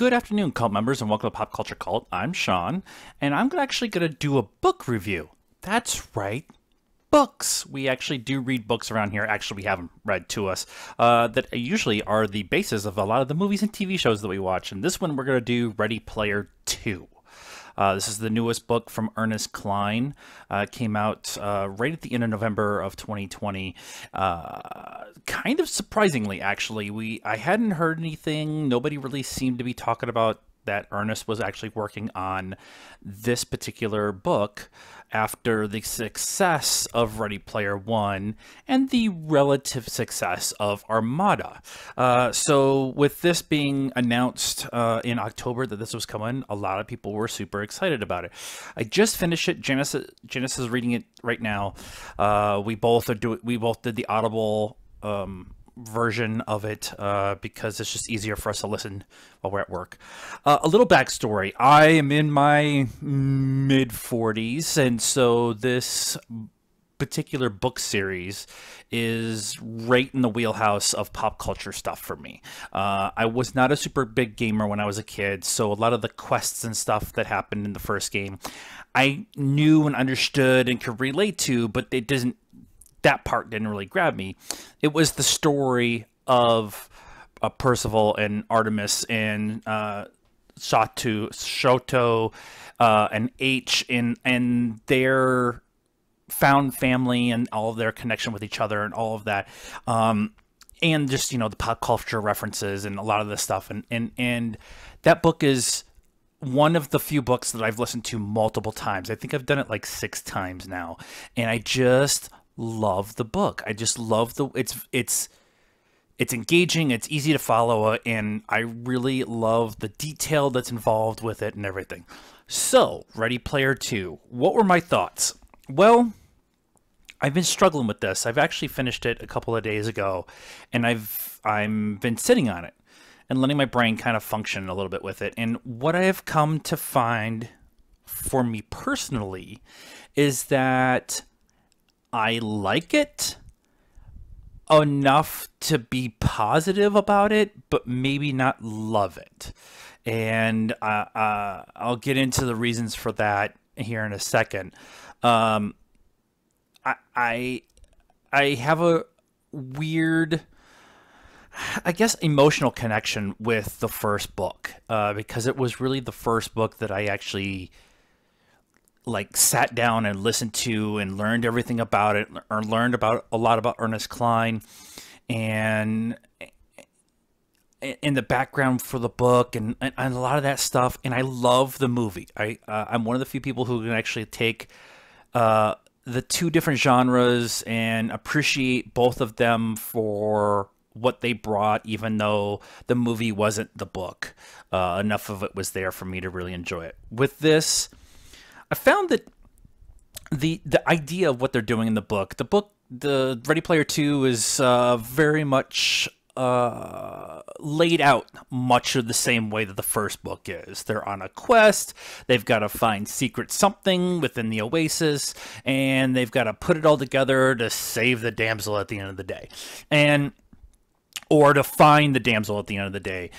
Good afternoon, cult members, and welcome to Pop Culture Cult. I'm Sean, and I'm actually going to do a book review. That's right, books. We actually do read books around here. Actually, we have them read to us that usually are the basis of a lot of the movies and TV shows that we watch. And this one, we're going to do Ready Player 2. This is the newest book from Ernest Cline. Came out right at the end of November of 2020. Kind of surprisingly, actually. I hadn't heard anything. Nobody really seemed to be talking about that Ernest was actually working on this particular book after the success of Ready Player One and the relative success of Armada. So with this being announced in October that this was coming, a lot of people were super excited about it. I just finished it. Janice is reading it right now. We both did the Audible version of it because it's just easier for us to listen while we're at work. A little backstory. I am in my mid-40s, and so this particular book series is right in the wheelhouse of pop culture stuff for me. I was not a super big gamer when I was a kid, so a lot of the quests and stuff that happened in the first game I knew and understood and could relate to, but that part didn't really grab me. It was the story of Percival and Artemis and Shoto and H and their found family and all of their connection with each other and all of that. And just, the pop culture references and a lot of this stuff. And that book is one of the few books that I've listened to multiple times. I think I've done it like 6 times now. And I just love the book. I just love it's engaging, it's easy to follow, and I really love the detail that's involved with it and everything. So, Ready Player 2. What were my thoughts? Well, I've been struggling with this. I've actually finished it a couple of days ago, and I've been sitting on it and letting my brain kind of function a little bit with it. And what I have come to find for me personally is that I like it enough to be positive about it, but maybe not love it. And I'll get into the reasons for that here in a second. I have a weird, I guess, emotional connection with the first book because it was really the first book that I actually sat down and listened to and learned everything about it, or learned about a lot about Ernest Cline and in the background for the book and a lot of that stuff. And I love the movie. I'm one of the few people who can actually take the two different genres and appreciate both of them for what they brought, even though the movie wasn't the book. Enough of it was there for me to really enjoy it. With this, I found that the idea of what they're doing in the Ready Player 2 is very much laid out much of the same way that the first book is. They're on a quest, they've got to find secret something within the oasis, and they've got to put it all together to save the damsel at the end of the day. Or to find the damsel at the end of the day,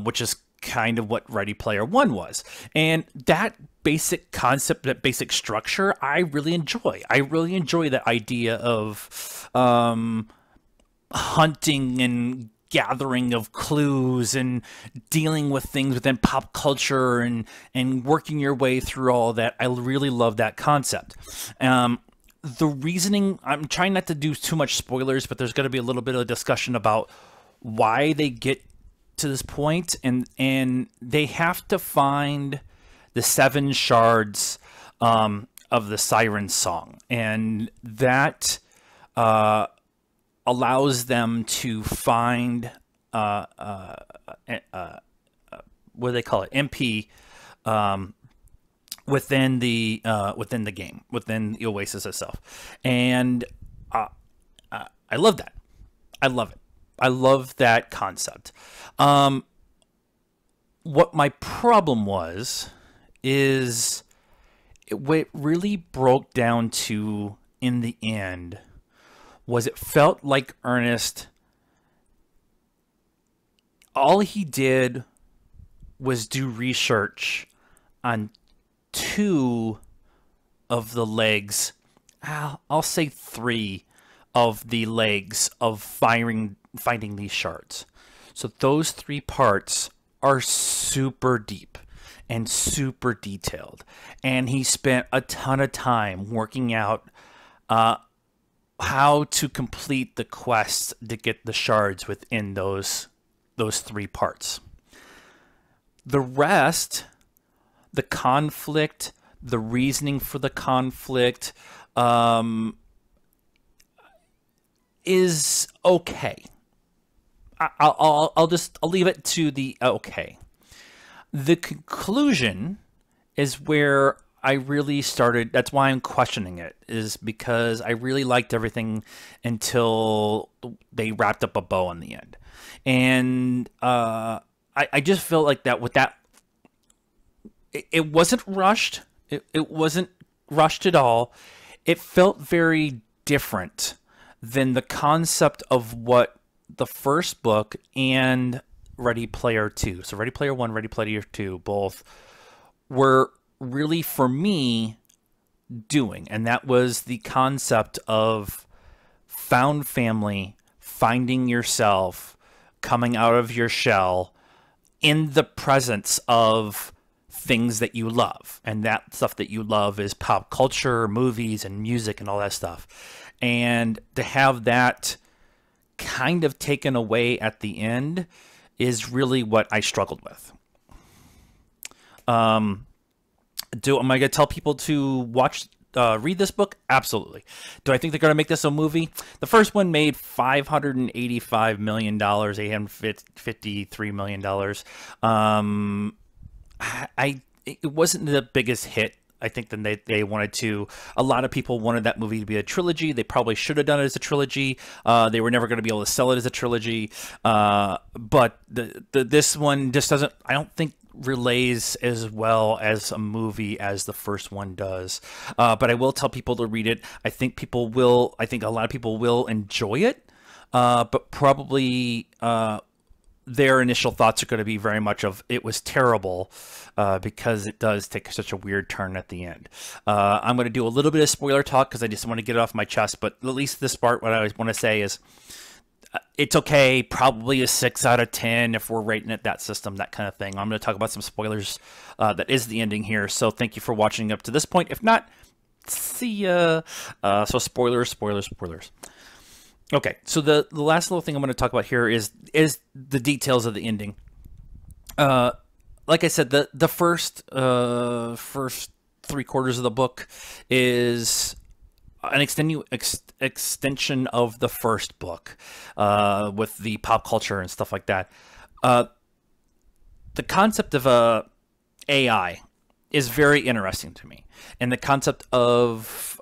which is kind of what Ready Player One was. And that basic concept, that basic structure, I really enjoy. I really enjoy the idea of hunting and gathering of clues and dealing with things within pop culture and working your way through all that. I really love that concept. The reasoning, I'm trying not to do too much spoilers, but there's going to be a little bit of discussion about why they get to this point, and they have to find the 7 shards of the Siren Song, and that allows them to find what do they call it, MP, within the game, within the Oasis itself, and I love that. I love it. I love that concept. What my problem was is what it really broke down to in the end was it felt like Ernest, all he did was do research on two of the legs, I'll say three of the legs of finding these shards. So those three parts are super deep and super detailed. And he spent a ton of time working out how to complete the quest to get the shards within those three parts. The rest, the conflict, the reasoning for the conflict, is okay. I'll leave it to the okay. The conclusion is where I really started. That's why I'm questioning it, is because I really liked everything until they wrapped up a bow in the end. And I just felt like that with that, it wasn't rushed. It wasn't rushed at all. It felt very different than the concept of what the first book and Ready Player 2. So Ready Player 1, Ready Player 2, both were really, for me, doing. And that was the concept of found family, finding yourself, coming out of your shell in the presence of things that you love. And that stuff that you love is pop culture, movies, and music, and all that stuff. And to have that kind of taken away at the end is really what I struggled with. Am I going to tell people to read this book? Absolutely. Do I think they're going to make this a movie? The first one made $585 million, $853 million. It wasn't the biggest hit. I think then they wanted to. A lot of people wanted that movie to be a trilogy. They probably should have done it as a trilogy. They were never going to be able to sell it as a trilogy. But this one just doesn't, I don't think, relays as well as a movie as the first one does. But I will tell people to read it. I think a lot of people will enjoy it. But probably their initial thoughts are going to be very much of it was terrible, because it does take such a weird turn at the end. I'm going to do a little bit of spoiler talk because I just want to get it off my chest, but at least this part, what I always want to say is it's okay, probably a 6 out of 10 if we're rating it that system, that kind of thing. I'm going to talk about some spoilers. That is the ending here, so thank you for watching up to this point. If not, see ya. So spoilers. Okay, so the last little thing I'm going to talk about here is the details of the ending. Like I said, the first 3/4 of the book is an extension of the first book, with the pop culture and stuff like that. The concept of AI is very interesting to me, and the concept of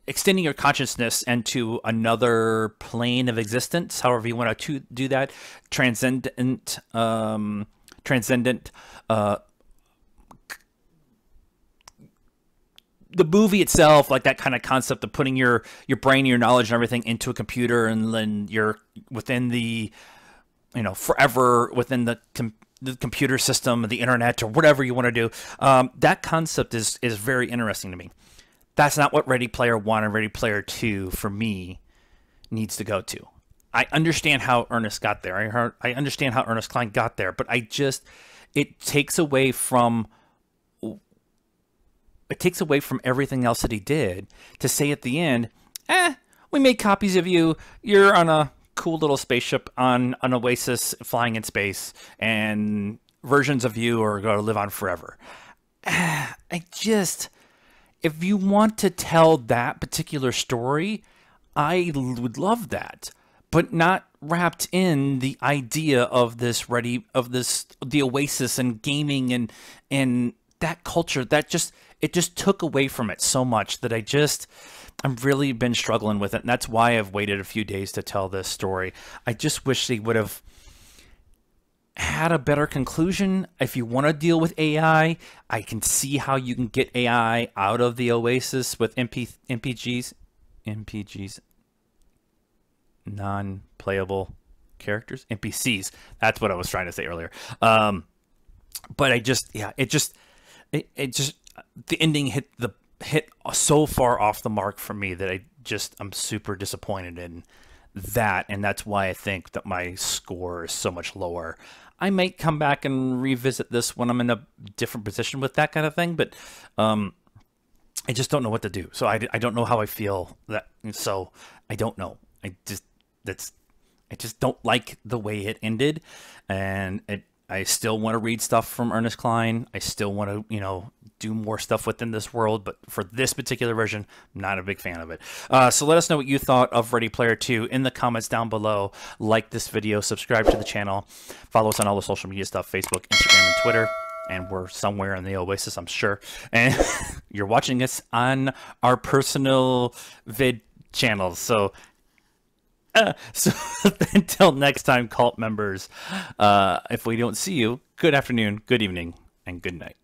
extending your consciousness into another plane of existence, however you want to do that, transcendent. The movie itself, like that kind of concept of putting your brain, your knowledge, and everything into a computer, and then you're within the, forever within the computer system, the internet, or whatever you want to do. That concept is very interesting to me. That's not what Ready Player 1 and Ready Player 2 for me needs to go to. I understand how Ernest got there. I understand how Ernest Cline got there, but it takes away from everything else that he did to say at the end, we made copies of you. You're on a cool little spaceship on an oasis flying in space, and versions of you are going to live on forever. If you want to tell that particular story, I would love that, but not wrapped in the idea of the oasis and gaming and that culture. It just took away from it so much that I'm really been struggling with it. And that's why I've waited a few days to tell this story. I just wish they would have had a better conclusion. If you want to deal with AI, I can see how you can get AI out of the oasis with MPGs, non-playable characters, NPCs. That's what I was trying to say earlier. but I just, yeah, it just, the ending hit so far off the mark for me that I'm super disappointed in that, and that's why I think that my score is so much lower. I might come back and revisit this when I'm in a different position with that kind of thing, but I just don't know what to do. So I don't know how I feel that. So I don't know. I just don't like the way it ended, and I still want to read stuff from Ernest Cline. I still want to, do more stuff within this world, but for this particular version, I'm not a big fan of it. So let us know what you thought of Ready Player 2 in the comments down below. Like this video, subscribe to the channel, follow us on all the social media stuff, Facebook, Instagram, and Twitter. And we're somewhere in the Oasis, I'm sure. And you're watching us on our personal vid channels. So until next time, cult members, if we don't see you, good afternoon, good evening, and good night.